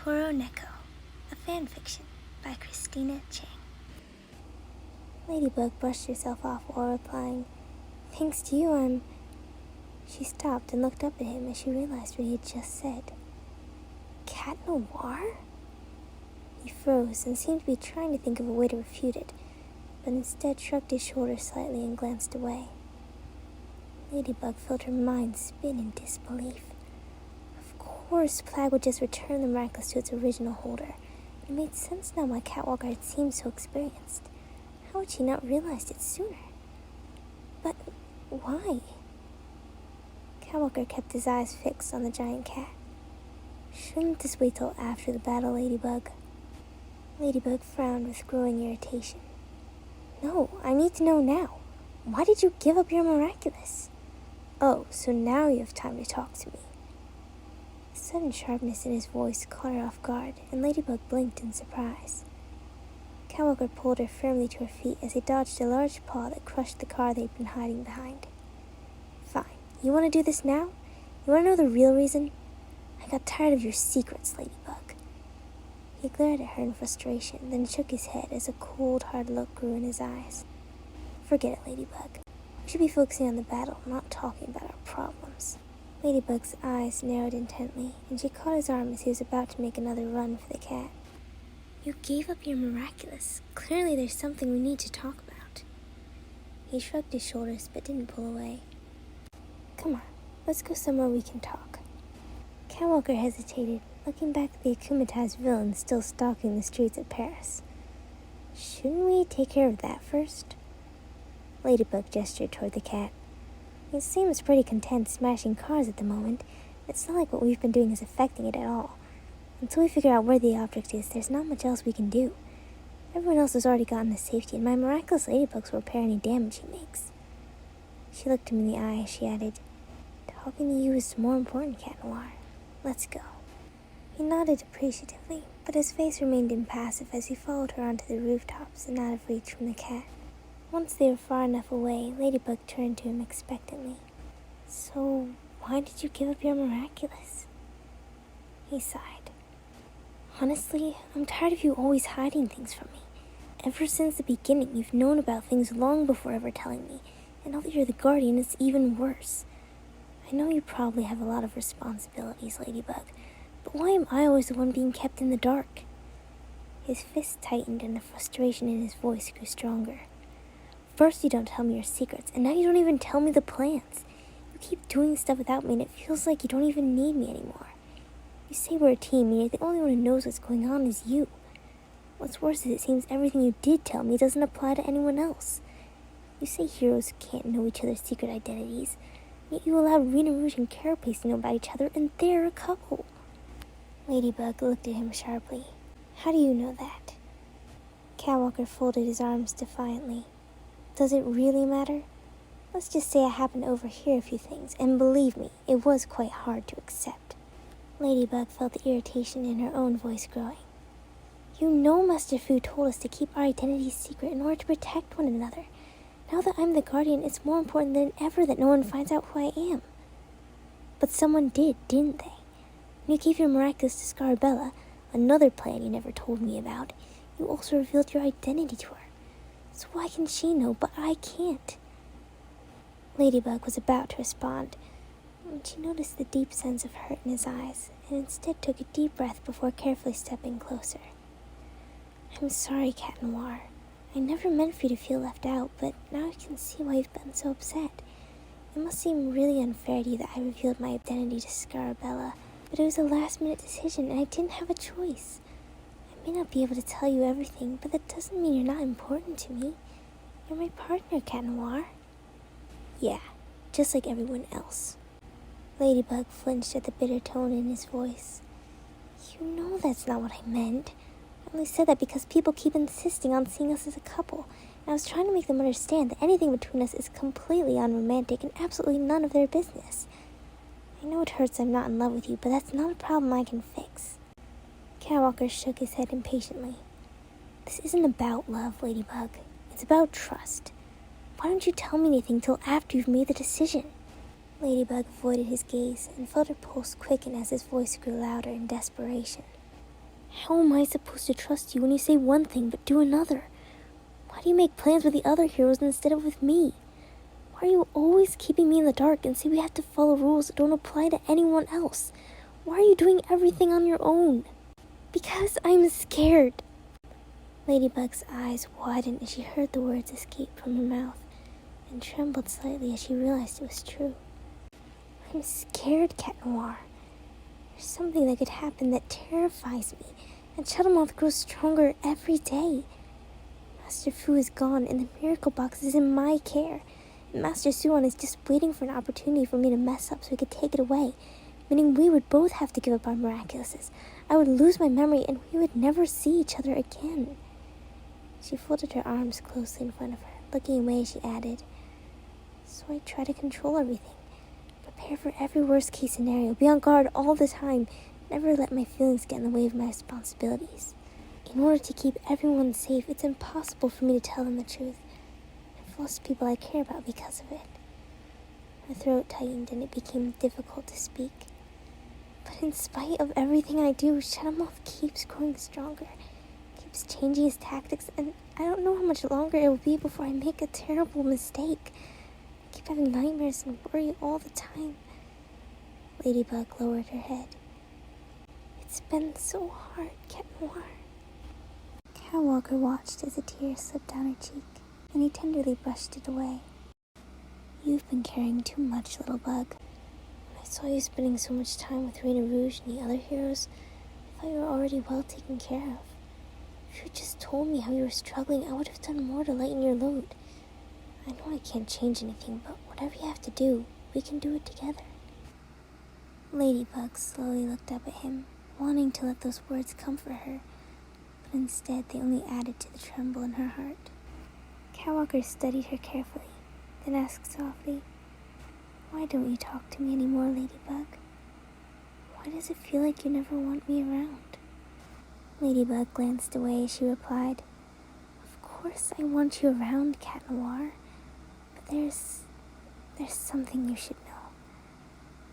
Kuro Neko, a fanfiction by Christina. Ladybug brushed herself off while replying, "Thanks to you, She stopped and looked up at him as she realized what he had just said. Cat Noir? He froze and seemed to be trying to think of a way to refute it, but instead shrugged his shoulders slightly and glanced away. Ladybug felt her mind spin in disbelief. Of course, Plagg would just return the Miraculous to its original holder. It made sense now why Catwalker had seemed so experienced. How had she not realized it sooner? But why? Catwalker kept his eyes fixed on the giant cat. Shouldn't this wait till after the battle, Ladybug? Ladybug frowned with growing irritation. No, I need to know now. Why did you give up your Miraculous? Oh, so now you have time to talk to me. The sudden sharpness in his voice caught her off guard, and Ladybug blinked in surprise. Catwalker pulled her firmly to her feet as he dodged a large paw that crushed the car they'd been hiding behind. Fine. You want to do this now? You want to know the real reason? I got tired of your secrets, Ladybug. He glared at her in frustration, then shook his head as a cold, hard look grew in his eyes. Forget it, Ladybug. We should be focusing on the battle, not talking about our problems. Ladybug's eyes narrowed intently, and she caught his arm as he was about to make another run for the cat. You gave up your Miraculous. Clearly there's something we need to talk about. He shrugged his shoulders, but didn't pull away. Come on, let's go somewhere we can talk. Catwalker hesitated, looking back at the akumatized villain still stalking the streets of Paris. Shouldn't we take care of that first? Ladybug gestured toward the cat. It seems pretty content smashing cars at the moment. It's not like what we've been doing is affecting it at all. Until we figure out where the object is, there's not much else we can do. Everyone else has already gotten to safety, and my Miraculous Ladybugs will repair any damage he makes. She looked him in the eye as she added, Talking to you is more important, Cat Noir. Let's go. He nodded appreciatively, but his face remained impassive as he followed her onto the rooftops and out of reach from the cat. Once they were far enough away, Ladybug turned to him expectantly. So, why did you give up your Miraculous? He sighed. Honestly, I'm tired of you always hiding things from me. Ever since the beginning, you've known about things long before ever telling me, and now that you're the guardian, it's even worse. I know you probably have a lot of responsibilities, Ladybug, but why am I always the one being kept in the dark? His fist tightened and the frustration in his voice grew stronger. First you don't tell me your secrets, and now you don't even tell me the plans. You keep doing stuff without me, and it feels like you don't even need me anymore. You say we're a team, and yet the only one who knows what's going on is you. What's worse is it seems everything you did tell me doesn't apply to anyone else. You say heroes can't know each other's secret identities, yet you allowed Rena Rouge and Carapace to know about each other, and they're a couple. Ladybug looked at him sharply. How do you know that? Catwalker folded his arms defiantly. Does it really matter? Let's just say I happened to overhear a few things, and believe me, it was quite hard to accept. Ladybug felt the irritation in her own voice growing. You know Master Fu told us to keep our identities secret in order to protect one another. Now that I'm the guardian, it's more important than ever that no one finds out who I am. But someone did, didn't they? When you gave your Miraculous to Scarabella, another plan you never told me about, you also revealed your identity to her. So why can she know, but I can't? Ladybug was about to respond, when she noticed the deep sense of hurt in his eyes, and instead took a deep breath before carefully stepping closer. I'm sorry, Cat Noir. I never meant for you to feel left out, but now I can see why you've been so upset. It must seem really unfair to you that I revealed my identity to Scarabella, but it was a last-minute decision, and I didn't have a choice. I may not be able to tell you everything, but that doesn't mean you're not important to me. You're my partner, Cat Noir. Yeah, just like everyone else. Ladybug flinched at the bitter tone in his voice. You know that's not what I meant. I only said that because people keep insisting on seeing us as a couple, and I was trying to make them understand that anything between us is completely unromantic and absolutely none of their business. I know it hurts I'm not in love with you, but that's not a problem I can fix. Catwalker shook his head impatiently. This isn't about love, Ladybug. It's about trust. Why don't you tell me anything till after you've made the decision? Ladybug avoided his gaze and felt her pulse quicken as his voice grew louder in desperation. How am I supposed to trust you when you say one thing but do another? Why do you make plans with the other heroes instead of with me? Why are you always keeping me in the dark and say we have to follow rules that don't apply to anyone else? Why are you doing everything on your own? Because I'm scared. Ladybug's eyes widened as she heard the words escape from her mouth, and trembled slightly as she realized it was true. I'm scared, Cat Noir. There's something that could happen that terrifies me, and Shadowmoth grows stronger every day. Master Fu is gone, and the miracle box is in my care. And Master Suan is just waiting for an opportunity for me to mess up so he could take it away, meaning we would both have to give up our Miraculouses. I would lose my memory, and we would never see each other again. She folded her arms closely in front of her. Looking away, she added, So I try to control everything. Prepare for every worst-case scenario. Be on guard all the time. Never let my feelings get in the way of my responsibilities. In order to keep everyone safe, it's impossible for me to tell them the truth. I've lost people I care about because of it. My throat tightened and it became difficult to speak. But in spite of everything I do, Shadowmoth keeps growing stronger. Keeps changing his tactics, and I don't know how much longer it will be before I make a terrible mistake. I keep having nightmares and worry all the time. Ladybug lowered her head. It's been so hard, Cat Noir. Catwalker watched as a tear slipped down her cheek, and he tenderly brushed it away. You've been carrying too much, little bug. When I saw you spending so much time with Reina Rouge and the other heroes, I thought you were already well taken care of. If you had just told me how you were struggling, I would have done more to lighten your load. I know I can't change anything, but whatever you have to do, we can do it together. Ladybug slowly looked up at him, wanting to let those words comfort her, but instead they only added to the tremble in her heart. Catwalker studied her carefully, then asked softly, Why don't you talk to me anymore, Ladybug? Why does it feel like you never want me around? Ladybug glanced away as she replied, Of course I want you around, Cat Noir, but there's something you should know.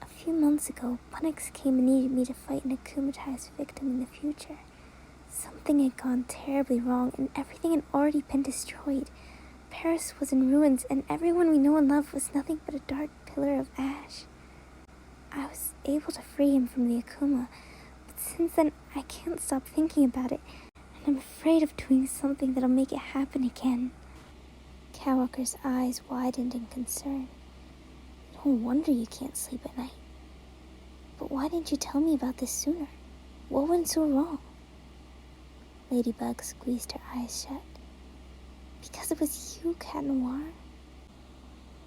A few months ago, Punix came and needed me to fight an akumatized victim in the future. Something had gone terribly wrong, and everything had already been destroyed. Paris was in ruins, and everyone we know and love was nothing but a dark pillar of ash. I was able to free him from the Akuma, but since then I can't stop thinking about it, and I'm afraid of doing something that'll make it happen again. Catwalker's eyes widened in concern. No wonder you can't sleep at night. But why didn't you tell me about this sooner? What went so wrong? Ladybug squeezed her eyes shut. Because it was you, Cat Noir.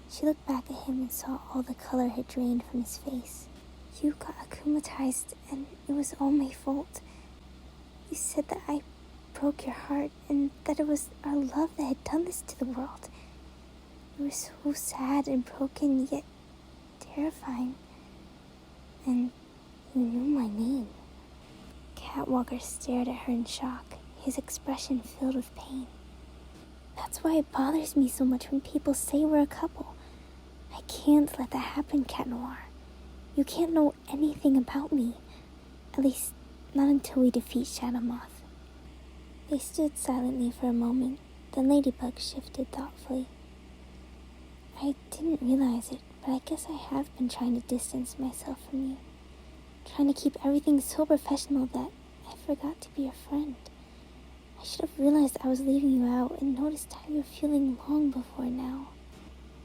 She looked back at him and saw all the color had drained from his face. You got akumatized, and it was all my fault. You said that I broke your heart, and that it was our love that had done this to the world. You were so sad and broken, yet terrifying. And you knew my name. Catwalker stared at her in shock, his expression filled with pain. That's why it bothers me so much when people say we're a couple. I can't let that happen, Cat Noir. You can't know anything about me. At least, not until we defeat Shadowmoth. They stood silently for a moment, then Ladybug shifted thoughtfully. I didn't realize it, but I guess I have been trying to distance myself from you. Trying to keep everything so professional that I forgot to be a friend. I should have realized I was leaving you out and noticed how you were feeling long before now.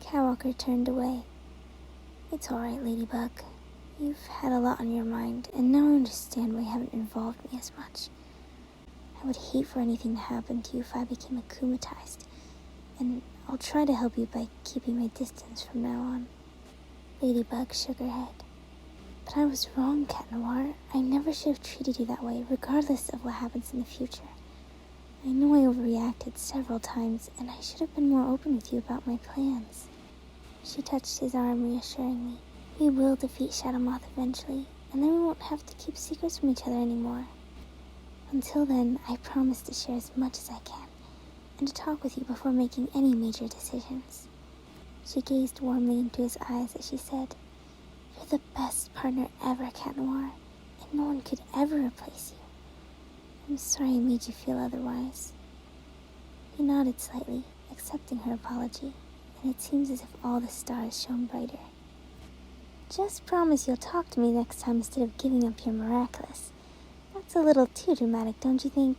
Catwalker turned away. It's alright, Ladybug. You've had a lot on your mind, and now I understand why you haven't involved me as much. I would hate for anything to happen to you if I became akumatized, and I'll try to help you by keeping my distance from now on. Ladybug shook her head. But I was wrong, Cat Noir. I never should have treated you that way, regardless of what happens in the future. I know I overreacted several times, and I should have been more open with you about my plans. She touched his arm reassuringly. We will defeat Shadowmoth eventually, and then we won't have to keep secrets from each other anymore. Until then, I promise to share as much as I can, and to talk with you before making any major decisions. She gazed warmly into his eyes as she said, You're the best partner ever, Cat Noir, and no one could ever replace you. I'm sorry I made you feel otherwise. He nodded slightly, accepting her apology, and it seems as if all the stars shone brighter. Just promise you'll talk to me next time instead of giving up your Miraculous. That's a little too dramatic, don't you think?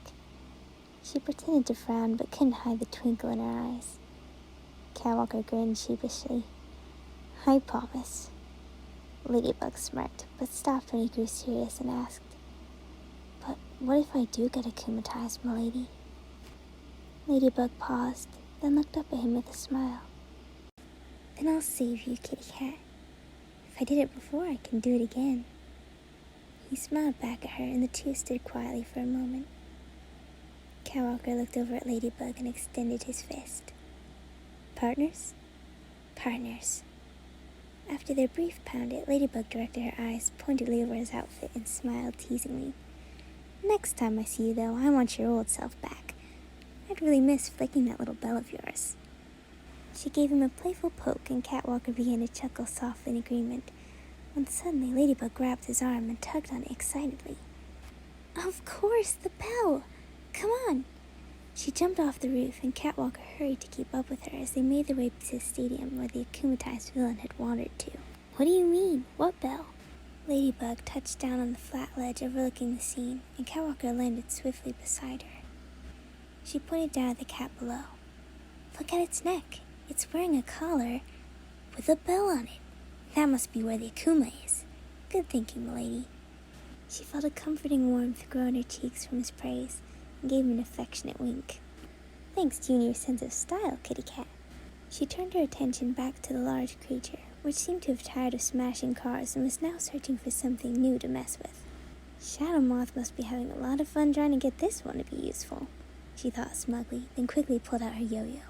She pretended to frown, but couldn't hide the twinkle in her eyes. Catwalker grinned sheepishly. I promise. Ladybug smirked, but stopped when he grew serious and asked, But what if I do get akumatized, milady? Ladybug paused, then looked up at him with a smile. Then I'll save you, kitty cat. If I did it before, I can do it again. He smiled back at her, and the two stood quietly for a moment. Catwalker looked over at Ladybug and extended his fist. Partners? Partners. After their brief pounding, Ladybug directed her eyes pointedly over his outfit and smiled teasingly. Next time I see you, though, I want your old self back. I'd really miss flicking that little bell of yours. She gave him a playful poke, and Catwalker began to chuckle softly in agreement, when suddenly Ladybug grabbed his arm and tugged on it excitedly. Of course, the bell! Come on! She jumped off the roof, and Catwalker hurried to keep up with her as they made their way to the stadium where the akumatized villain had wandered to. What do you mean? What bell? Ladybug touched down on the flat ledge overlooking the scene, and Catwalker landed swiftly beside her. She pointed down at the cat below. Look at its neck. It's wearing a collar with a bell on it. That must be where the Akuma is. Good thinking, milady. She felt a comforting warmth grow in her cheeks from his praise, and gave him an affectionate wink. Thanks to you and your sense of style, kitty cat. She turned her attention back to the large creature, which seemed to have tired of smashing cars and was now searching for something new to mess with. Shadow Moth must be having a lot of fun trying to get this one to be useful, she thought smugly, then quickly pulled out her yo-yo.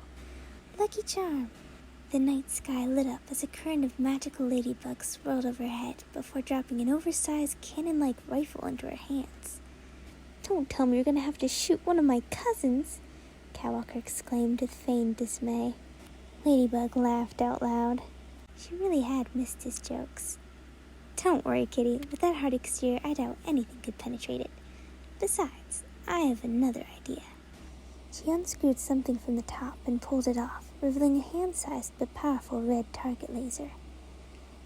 Lucky charm! The night sky lit up as a current of magical ladybugs swirled overhead before dropping an oversized cannon-like rifle into her hands. Don't tell me you're going to have to shoot one of my cousins, Catwalker exclaimed with feigned dismay. Ladybug laughed out loud. She really had missed his jokes. Don't worry, kitty. With that hard exterior, I doubt anything could penetrate it. Besides, I have another idea. She unscrewed something from the top and pulled it off, revealing a hand-sized but powerful red target laser.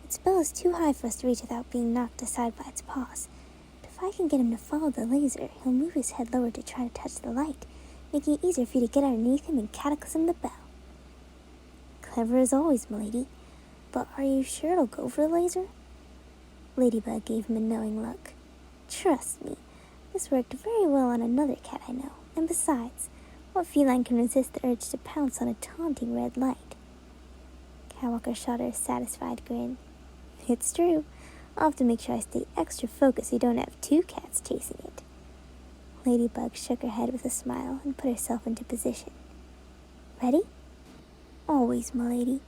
Its bill is too high for us to reach without being knocked aside by its paws. But if I can get him to follow the laser, he'll move his head lower to try to touch the light, making it easier for you to get underneath him and cataclysm the bell. Clever as always, milady. But are you sure it'll go for the laser? Ladybug gave him a knowing look. Trust me, this worked very well on another cat I know, and besides, what feline can resist the urge to pounce on a taunting red light? Catwalker shot her a satisfied grin. It's true. I'll have to make sure I stay extra focused so you don't have two cats chasing it. Ladybug shook her head with a smile and put herself into position. Ready? Always, milady.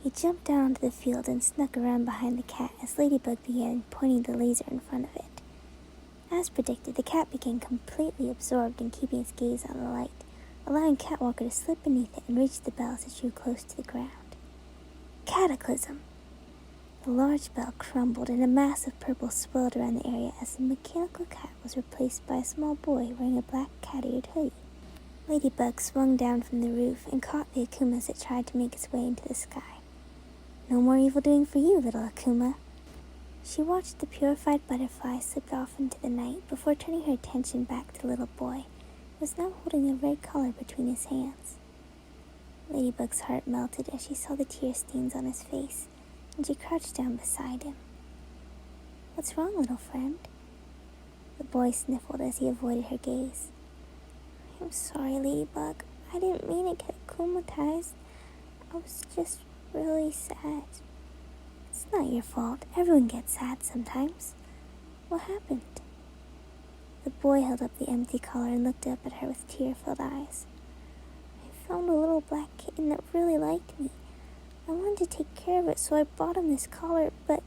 He jumped down onto the field and snuck around behind the cat as Ladybug began pointing the laser in front of it. As predicted, the cat became completely absorbed in keeping its gaze on the light, allowing Catwalker to slip beneath it and reach the bell as it drew close to the ground. Cataclysm! The large bell crumbled and a mass of purple swirled around the area as the mechanical cat was replaced by a small boy wearing a black cat-eared hoodie. Ladybug swung down from the roof and caught the Akuma as it tried to make its way into the sky. No more evil doing for you, little Akuma. She watched the purified butterfly slip off into the night before turning her attention back to the little boy, who was now holding a red collar between his hands. Ladybug's heart melted as she saw the tear stains on his face, and she crouched down beside him. What's wrong, little friend? The boy sniffled as he avoided her gaze. I'm sorry, Ladybug. I didn't mean to get akumatized. I was just really sad. It's not your fault. Everyone gets sad sometimes. What happened? The boy held up the empty collar and looked up at her with tear-filled eyes. I found a little black kitten that really liked me. I wanted to take care of it, so I bought him this collar, but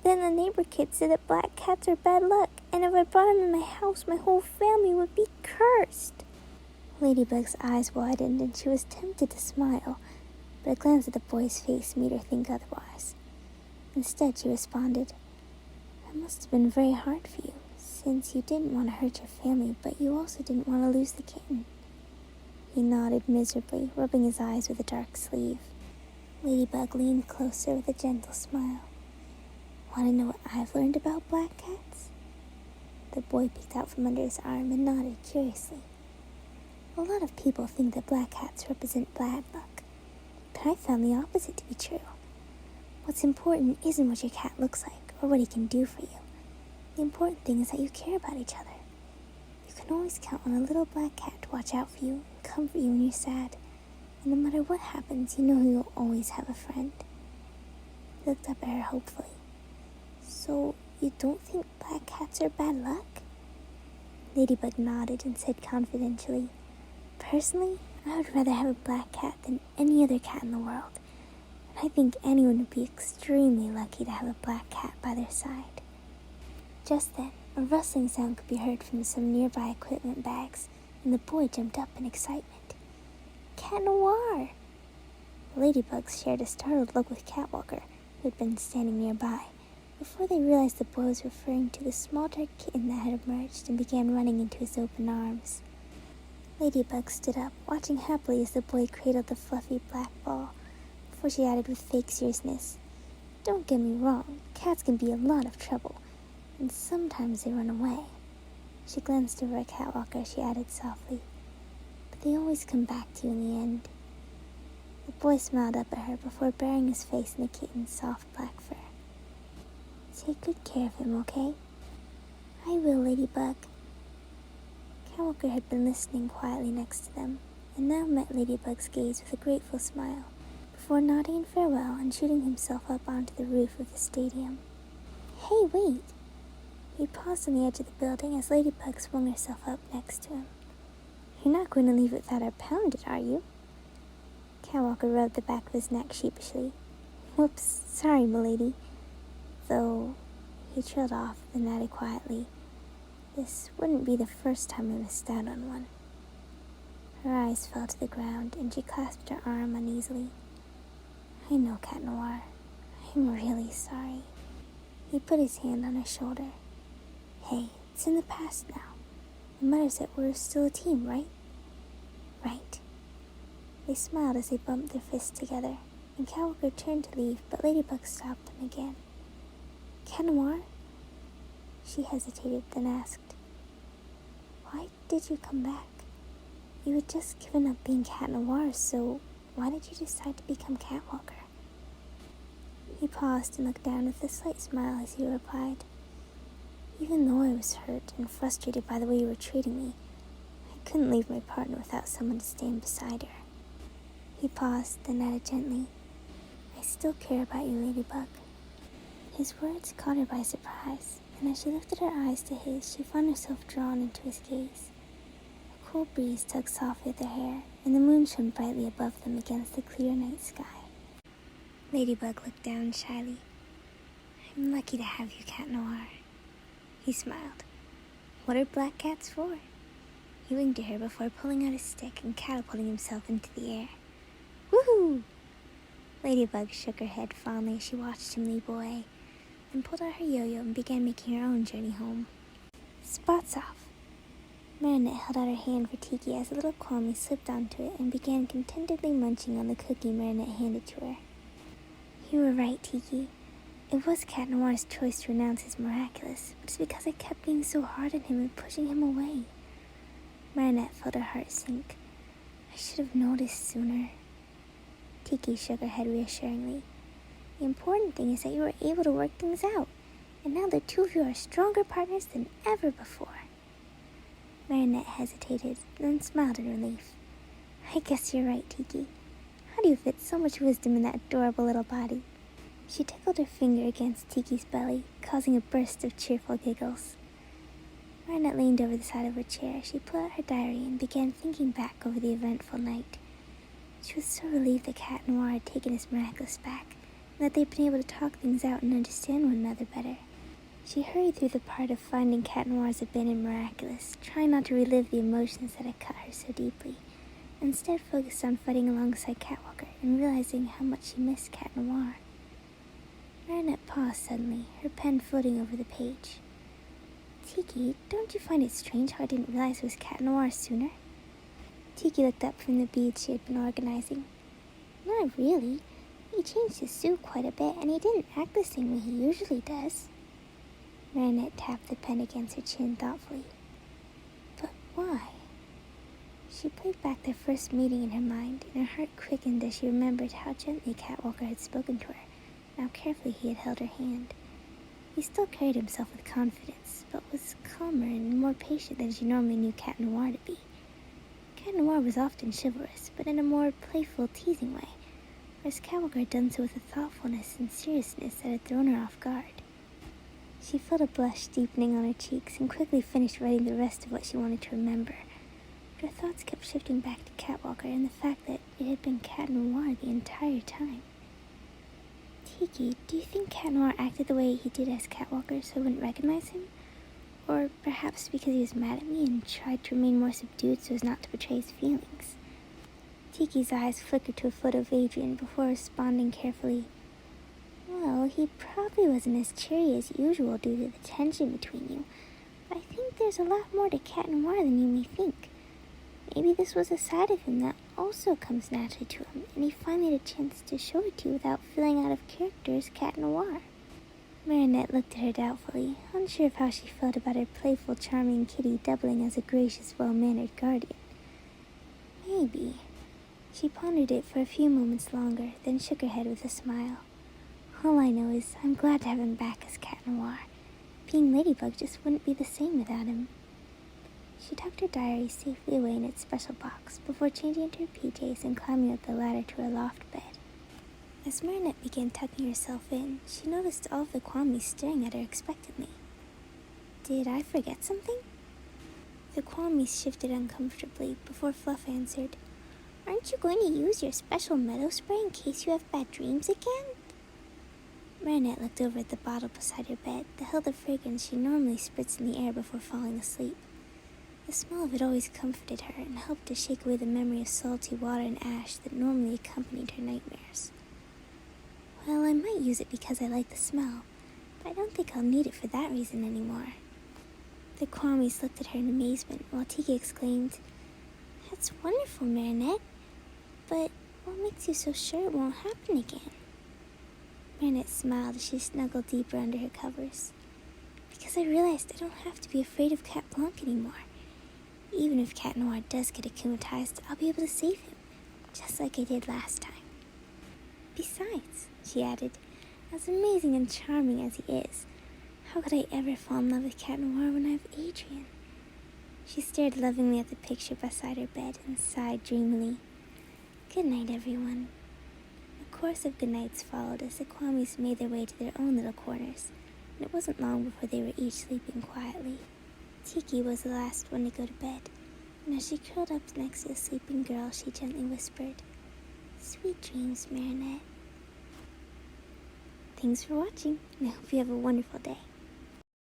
then the neighbor kid said that black cats are bad luck, and if I brought him in my house, my whole family would be cursed. Ladybug's eyes widened, and she was tempted to smile, but a glance at the boy's face made her think otherwise. Instead, she responded, That must have been very hard for you, since you didn't want to hurt your family, but you also didn't want to lose the kitten. He nodded miserably, rubbing his eyes with a dark sleeve. Ladybug leaned closer with a gentle smile. Want to know what I've learned about black cats? The boy peeked out from under his arm and nodded curiously. A lot of people think that black cats represent bad luck, but I found the opposite to be true. What's important isn't what your cat looks like or what he can do for you. The important thing is that you care about each other. You can always count on a little black cat to watch out for you and comfort you when you're sad. And no matter what happens, you know you'll always have a friend. He looked up at her hopefully. So, you don't think black cats are bad luck? Ladybug nodded and said confidentially, Personally, I would rather have a black cat than any other cat in the world. And I think anyone would be extremely lucky to have a black cat by their side. Just then, a rustling sound could be heard from some nearby equipment bags, and the boy jumped up in excitement. Cat Noir! The Ladybugs shared a startled look with Catwalker, who had been standing nearby, before they realized the boy was referring to the small dark kitten that had emerged and began running into his open arms. Ladybug stood up, watching happily as the boy cradled the fluffy black ball, before she added with fake seriousness, Don't get me wrong, cats can be a lot of trouble, and sometimes they run away. She glanced over at Catwalker as she added softly, But they always come back to you in the end. The boy smiled up at her before burying his face in the kitten's soft black fur. Take good care of him, okay? I will, Ladybug. Catwalker had been listening quietly next to them, and now met Ladybug's gaze with a grateful smile, before nodding in farewell and shooting himself up onto the roof of the stadium. Hey, wait! He paused on the edge of the building as Ladybug swung herself up next to him. You're not going to leave it without our pounded, are you? Catwalker rubbed the back of his neck sheepishly. Whoops, sorry, milady. Though, he trailed off, then added quietly, This wouldn't be the first time I missed out on one. Her eyes fell to the ground, and she clasped her arm uneasily. I know, Cat Noir. I'm really sorry. He put his hand on her shoulder. Hey, it's in the past now. It matters that we're still a team, right? Right. They smiled as they bumped their fists together, and Catwalker turned to leave, but Ladybug stopped him again. Cat Noir? She hesitated, then asked, Why did you come back? You had just given up being Cat Noir, so why did you decide to become Catwalker? He paused and looked down with a slight smile as he replied, Even though I was hurt and frustrated by the way you were treating me, I couldn't leave my partner without someone to stand beside her. He paused, then added gently, I still care about you, Ladybug. His words caught her by surprise, and as she lifted her eyes to his, she found herself drawn into his gaze. A cool breeze tugged softly at their hair, and the moon shone brightly above them against the clear night sky. Ladybug looked down shyly. I'm lucky to have you, Cat Noir. He smiled. What are black cats for? He winked at her before pulling out his stick and catapulting himself into the air. Woohoo! Ladybug shook her head fondly as she watched him leap away, then pulled out her yo-yo and began making her own journey home. Spots off! Marinette held out her hand for Tiki as the little Kwame slipped onto it and began contentedly munching on the cookie Marinette handed to her. You were right, Tiki. It was Cat Noir's choice to renounce his Miraculous, but it's because I kept being so hard on him and pushing him away. Marinette felt her heart sink. I should have noticed sooner. Tiki shook her head reassuringly. The important thing is that you were able to work things out, and now the two of you are stronger partners than ever before. Marinette hesitated, then smiled in relief. I guess you're right, Tiki. How do you fit so much wisdom in that adorable little body? She tickled her finger against Tiki's belly, causing a burst of cheerful giggles. Marinette leaned over the side of her chair. She pulled out her diary and began thinking back over the eventful night. She was so relieved that Cat Noir had taken his Miraculous back, and that they'd been able to talk things out and understand one another better. She hurried through the part of finding Cat Noir's abandoned Miraculous, trying not to relive the emotions that had cut her so deeply, and instead focused on fighting alongside Catwalker and realizing how much she missed Cat Noir. Marinette paused suddenly, her pen floating over the page. Tiki, don't you find it strange how I didn't realize it was Cat Noir sooner? Tiki looked up from the beads she had been organizing. Not really. He changed his suit quite a bit, and he didn't act the same way he usually does. Marinette tapped the pen against her chin thoughtfully. But why? She played back their first meeting in her mind, and her heart quickened as she remembered how gently Catwalker had spoken to her, and how carefully he had held her hand. He still carried himself with confidence, but was calmer and more patient than she normally knew Cat Noir to be. Cat Noir was often chivalrous, but in a more playful, teasing way, whereas Catwalker had done so with a thoughtfulness and seriousness that had thrown her off guard. She felt a blush deepening on her cheeks and quickly finished writing the rest of what she wanted to remember. But her thoughts kept shifting back to Catwalker and the fact that it had been Cat Noir the entire time. Tiki, do you think Cat Noir acted the way he did as Catwalker so I wouldn't recognize him? Or perhaps because he was mad at me and tried to remain more subdued so as not to betray his feelings? Tiki's eyes flickered to a photo of Adrian before responding carefully. Well, he probably wasn't as cheery as usual due to the tension between you, but I think there's a lot more to Cat Noir than you may think. Maybe this was a side of him that also comes naturally to him, and he finally had a chance to show it to you without feeling out of character as Cat Noir. Marinette looked at her doubtfully, unsure of how she felt about her playful, charming kitty doubling as a gracious, well-mannered guardian. Maybe. She pondered it for a few moments longer, then shook her head with a smile. All I know is I'm glad to have him back as Cat Noir. Being Ladybug just wouldn't be the same without him. She tucked her diary safely away in its special box before changing into her PJs and climbing up the ladder to her loft bed. As Marinette began tucking herself in, she noticed all of the Kwamis staring at her expectantly. Did I forget something? The Kwamis shifted uncomfortably before Fluff answered, Aren't you going to use your special meadow spray in case you have bad dreams again? Marinette looked over at the bottle beside her bed that held the fragrance she normally spritzed in the air before falling asleep. The smell of it always comforted her and helped to shake away the memory of salty water and ash that normally accompanied her nightmares. Well, I might use it because I like the smell, but I don't think I'll need it for that reason anymore. The Kwamis looked at her in amazement while Tiki exclaimed, That's wonderful, Marinette, but what makes you so sure it won't happen again? Marinette smiled as she snuggled deeper under her covers. Because I realized I don't have to be afraid of Cat Blanc anymore. Even if Cat Noir does get akumatized, I'll be able to save him, just like I did last time. Besides, she added, as amazing and charming as he is, how could I ever fall in love with Cat Noir when I have Adrian? She stared lovingly at the picture beside her bed and sighed dreamily. Good night, everyone. A chorus of goodnights followed as the Kwamis made their way to their own little corners, and it wasn't long before they were each sleeping quietly. Tiki was the last one to go to bed, and as she curled up next to the sleeping girl, she gently whispered, Sweet dreams, Marinette. Thanks for watching, and I hope you have a wonderful day.